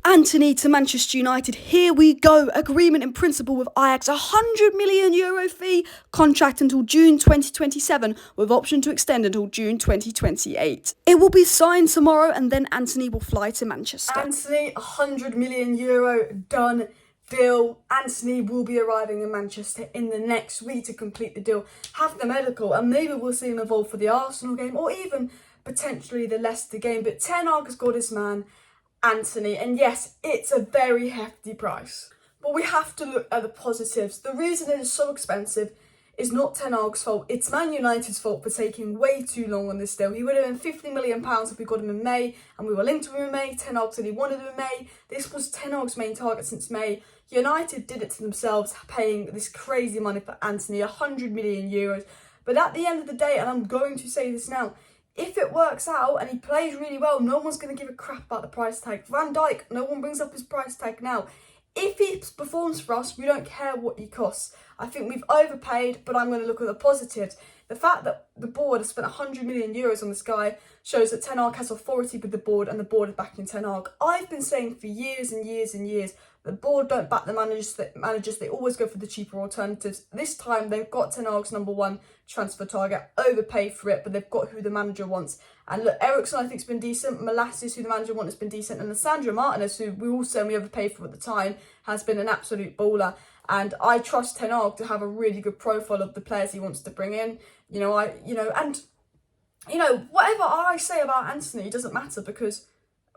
Antony to Manchester United. Here we go. Agreement in principle with Ajax. €100 million fee. Contract until June 2027 with option to extend until June 2028. It will be signed tomorrow and then Antony will fly to Manchester. Antony, €100 million done deal. Antony will be arriving in Manchester in the next week to complete the deal, have the medical, and maybe we'll see him involved for the Arsenal game or even potentially the Leicester game. But Ten Hag has got his man, Antony, and yes, it's a very hefty price. But we have to look at the positives. The reason it is so expensive is not Ten Hag's fault, it's Man United's fault for taking way too long on this deal. He would have been £50 million if we got him in May, and we were linked to him in May. Ten Hag said he wanted him in May. This was Ten Hag's main target since May. United did it to themselves, paying this crazy money for Antony, €100 million. But at the end of the day, and I'm going to say this now, if it works out and he plays really well, no one's going to give a crap about the price tag. Van Dijk, no one brings up his price tag now. If he performs for us, we don't care what he costs. I think we've overpaid, but I'm going to look at the positives. The fact that the board has spent €100 million on this guy shows that Ten Hag has authority with the board and the board is backing Ten Hag. I've been saying for years and years and years, the board don't back the managers, they always go for the cheaper alternatives. This time they've got Ten Hag's number one transfer target, overpaid for it, but they've got who the manager wants. And look, Ericsson I think has been decent, Molasses, who the manager wants, has been decent, and Sandro Martinez, who we all said we overpaid for at the time, has been an absolute baller. And I trust Ten Hag to have a really good profile of the players he wants to bring in. Whatever I say about Antony doesn't matter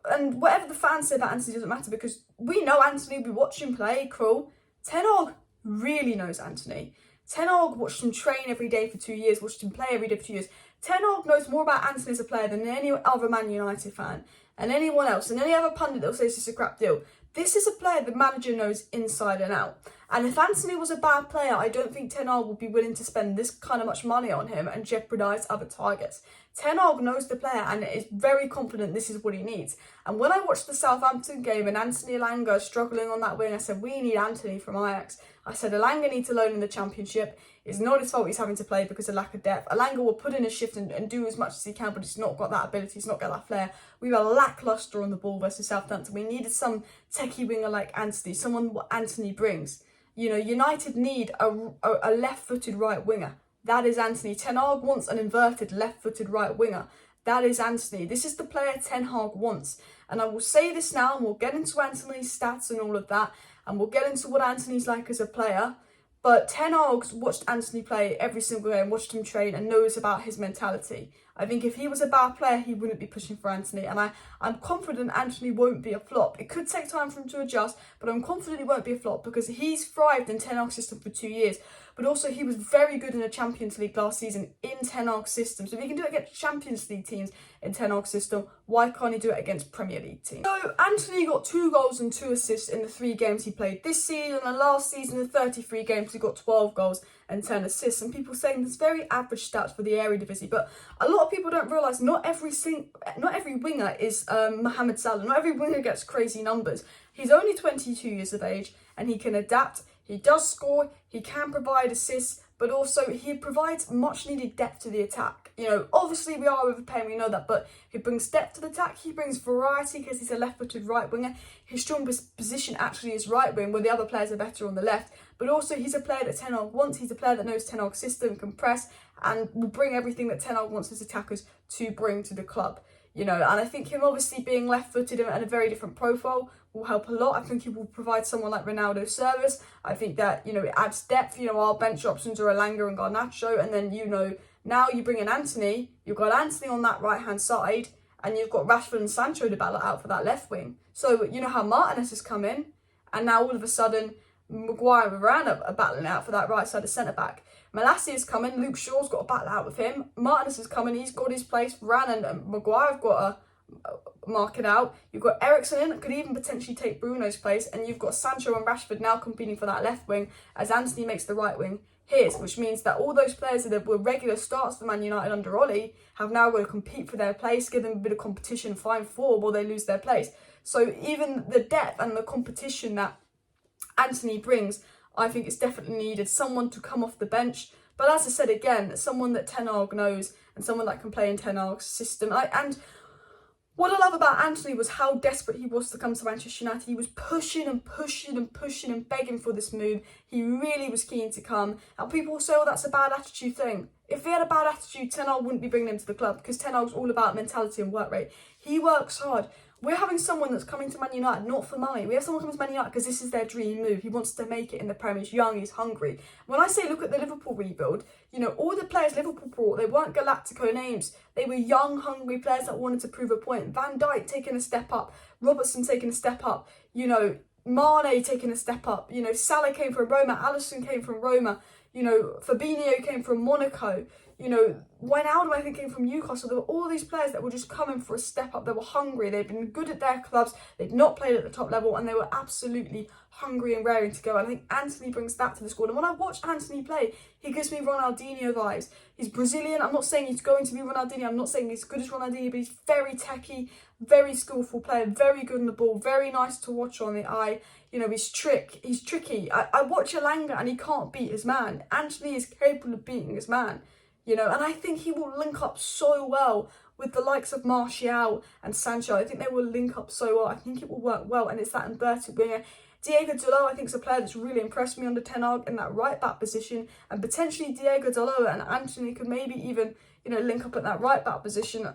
and whatever the fans say about Antony doesn't matter because we know Antony, we watch him play, cool. Ten Hag really knows Antony. Ten Hag watched him train every day for 2 years, watched him play every day for 2 years. Ten Hag knows more about Antony as a player than any other Man United fan and anyone else and any other pundit that will say this is a crap deal. This is a player the manager knows inside and out. And if Antony was a bad player, I don't think Ten Hag would be willing to spend this kind of much money on him and jeopardise other targets. Ten Hag knows the player and is very confident this is what he needs. And when I watched the Southampton game and Anthony Elanga struggling on that wing, I said, we need Antony from Ajax. I said, Elanga needs to learn in the Championship. It's not his fault he's having to play because of lack of depth. Elanga will put in a shift and do as much as he can, but he's not got that ability, he's not got that flair. We were lacklustre on the ball versus Southampton. We needed some techie winger like Antony, someone what Antony brings. United need a left-footed right winger. That is Antony. Ten Hag wants an inverted left-footed right winger. That is Antony. This is the player Ten Hag wants. And I will say this now, and we'll get into Antony's stats and all of that, and we'll get into what Antony's like as a player. But Ten Hag's watched Antony play every single game, watched him train, and knows about his mentality. I think if he was a bad player, he wouldn't be pushing for Antony. And I'm confident Antony won't be a flop. It could take time for him to adjust, but I'm confident he won't be a flop because he's thrived in Ten Hag's system for 2 years. But also he was very good in the Champions League last season in Ten Hag's system. So if he can do it against Champions League teams in Ten Hag's system, why can't he do it against Premier League teams? So Antony got 2 goals and 2 assists in the 3 games he played this season, and last season in 33 games he got 12 goals and 10 assists. And people saying there's very average stats for the Eredivisie, but a lot of people don't realise not every winger is Mohamed Salah. Not every winger gets crazy numbers. He's only 22 years of age and he can adapt. He does score, he can provide assists, but also he provides much needed depth to the attack. Obviously we are overpaying, we know that, but he brings depth to the attack, he brings variety because he's a left-footed right winger. His strongest position actually is right wing, where the other players are better on the left, but also he's a player that Ten Hag wants. He's a player that knows Ten Hag's system, can press, and will bring everything that Ten Hag wants his attackers to bring to the club. And I think him obviously being left-footed and a very different profile will help a lot. I think he will provide someone like Ronaldo service. I think that, it adds depth. Our bench options are Elanga and Garnacho. And then, now you bring in Antony. You've got Antony on that right-hand side. And you've got Rashford and Sancho to battle out for that left wing. So, how Martinez has come in. And now all of a sudden, Maguire and Varane are battling out for that right side of centre-back. Molasses has come in, Luke Shaw's got to battle out with him. Martinez has come in, he's got his place. Varane and Maguire have got to mark it out. You've got Ericsson in, could even potentially take Bruno's place. And you've got Sancho and Rashford now competing for that left wing as Antony makes the right wing his, which means that all those players that were regular starts for Man United under Ollie have now got to compete for their place, give them a bit of competition, find form, or they lose their place. So even the depth and the competition that Antony brings, I think it's definitely needed. Someone to come off the bench. But as I said again, someone that Ten Hag knows and someone that can play in Ten Hag's system. And What I love about Antony was how desperate he was to come to Manchester United. He was pushing and pushing and pushing and begging for this move. He really was keen to come. And people will say, oh, that's a bad attitude thing. If he had a bad attitude, Ten Hag wouldn't be bringing him to the club, because Ten Hag's all about mentality and work rate. He works hard. We're having someone that's coming to Man United not for money. We have someone coming to Man United because this is their dream move. He wants to make it in the Premier. He's young, he's hungry. When I say look at the Liverpool rebuild, you know, all the players Liverpool brought, they weren't Galactico names. They were young, hungry players that wanted to prove a point. Van Dijk taking a step up, Robertson taking a step up, you know, Mane taking a step up, you know, Salah came from Roma, Alisson came from Roma, you know, Fabinho came from Monaco, you know, Wijnaldum I think came from Newcastle. There were all these players that were just coming for a step up. They were hungry, they'd been good at their clubs, they'd not played at the top level, and they were absolutely hungry and raring to go. And I think Antony brings that to the squad. And when I watch Antony play, he gives me Ronaldinho vibes. He's Brazilian. I'm not saying he's going to be Ronaldinho. I'm not saying he's as good as Ronaldinho, but he's very techie, very skillful player, very good on the ball, very nice to watch on the eye. You know, he's tricky. I watch Elanga and he can't beat his man. Antony is capable of beating his man, you know, and I think he will link up so well with the likes of Martial and Sancho. I think they will link up so well. I think it will work well, and it's that inverted winger. Diego Dalot, I think, is a player that's really impressed me under Ten Hag in that right-back position, and potentially Diego Dalot and Antony could maybe even, you know, link up at that right-back position.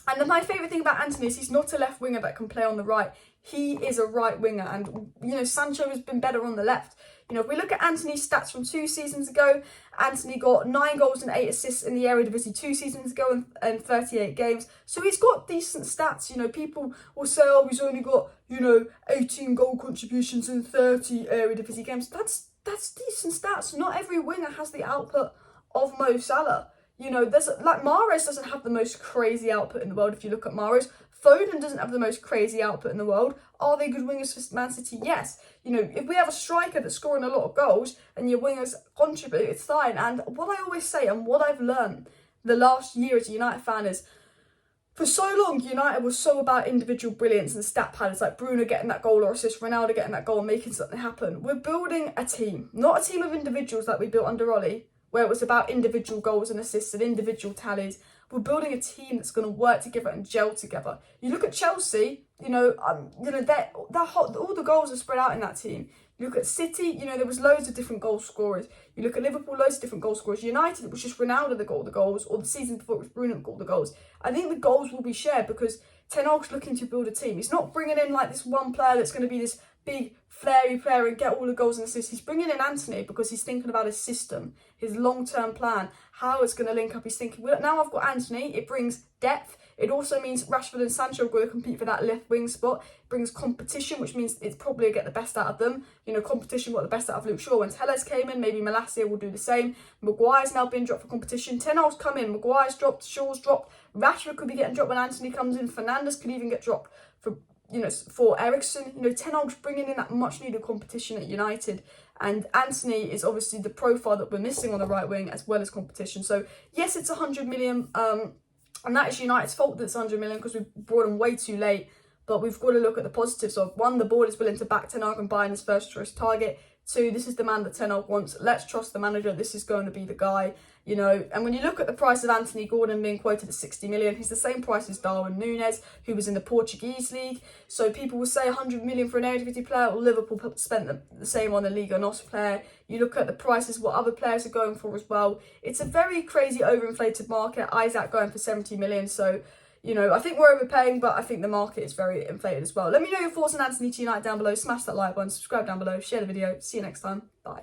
And then my favourite thing about Antony is he's not a left winger that can play on the right. He is a right winger, and, you know, Sancho has been better on the left. You know, if we look at Antony's stats from 2 seasons ago, Antony got 9 goals and 8 assists in the Eredivisie 2 seasons ago and 38 games. So he's got decent stats. You know, people will say, oh, he's only got, you know, 18 goal contributions in 30 Eredivisie games. That's decent stats. Not every winger has the output of Mo Salah. You know, there's like Mahrez doesn't have the most crazy output in the world if you look at Mahrez. Foden doesn't have the most crazy output in the world. Are they good wingers for Man City? Yes. You know, if we have a striker that's scoring a lot of goals and your wingers contribute, it's fine. And what I always say, and what I've learned the last year as a United fan, is for so long, United was so about individual brilliance and stat padders, like Bruno getting that goal or assist, Ronaldo getting that goal and making something happen. We're building a team, not a team of individuals like we built under Ollie, where it was about individual goals and assists and individual tallies. We're building a team that's going to work together and gel together. You look at Chelsea, all the goals are spread out in that team. You look at City, you know, there was loads of different goal scorers. You look at Liverpool, loads of different goal scorers. United, it was just Ronaldo that got all the goals, or the season before it was Bruno that got all the goals. I think the goals will be shared because Ten Hag's looking to build a team. He's not bringing in like this one player that's going to be this big flary player and get all the goals and assists. He's bringing in Antony because he's thinking about his system, his long-term plan, how it's going to link up. He's thinking, well, now I've got Antony, it brings depth. It also means Rashford and Sancho are going to compete for that left wing spot. It brings competition, which means it's probably going to get the best out of them. You know, competition got the best out of Luke Shaw. When Telles came in, maybe Malacia will do the same. Maguire's now been dropped for competition. Ten Hag's come in, Maguire's dropped, Shaw's dropped. Rashford could be getting dropped when Antony comes in. Fernandes could even get dropped for Eriksen. You know, Ten Hag's bringing in that much needed competition at United, and Antony is obviously the profile that we're missing on the right wing as well as competition. So yes, it's 100 million, and that is United's fault that it's 100 million because we brought him way too late. But we've got to look at the positives of, one, the board is willing to back Ten Hag and buy in his first choice target. 2, this is the man that Ten Hag wants. Let's trust the manager. This is going to be the guy, you know. And when you look at the price of Anthony Gordon being quoted at 60 million, he's the same price as Darwin Núñez, who was in the Portuguese league. So people will say 100 million for an Eredivisie player, or Liverpool spent the same on the Liga NOS player. You look at the prices, what other players are going for as well. It's a very crazy overinflated market. AJAX going for 70 million. So, you know, I think we're overpaying, but I think the market is very inflated as well. Let me know your thoughts on Antony to United down below. Smash that like button, subscribe down below, share the video. See you next time. Bye.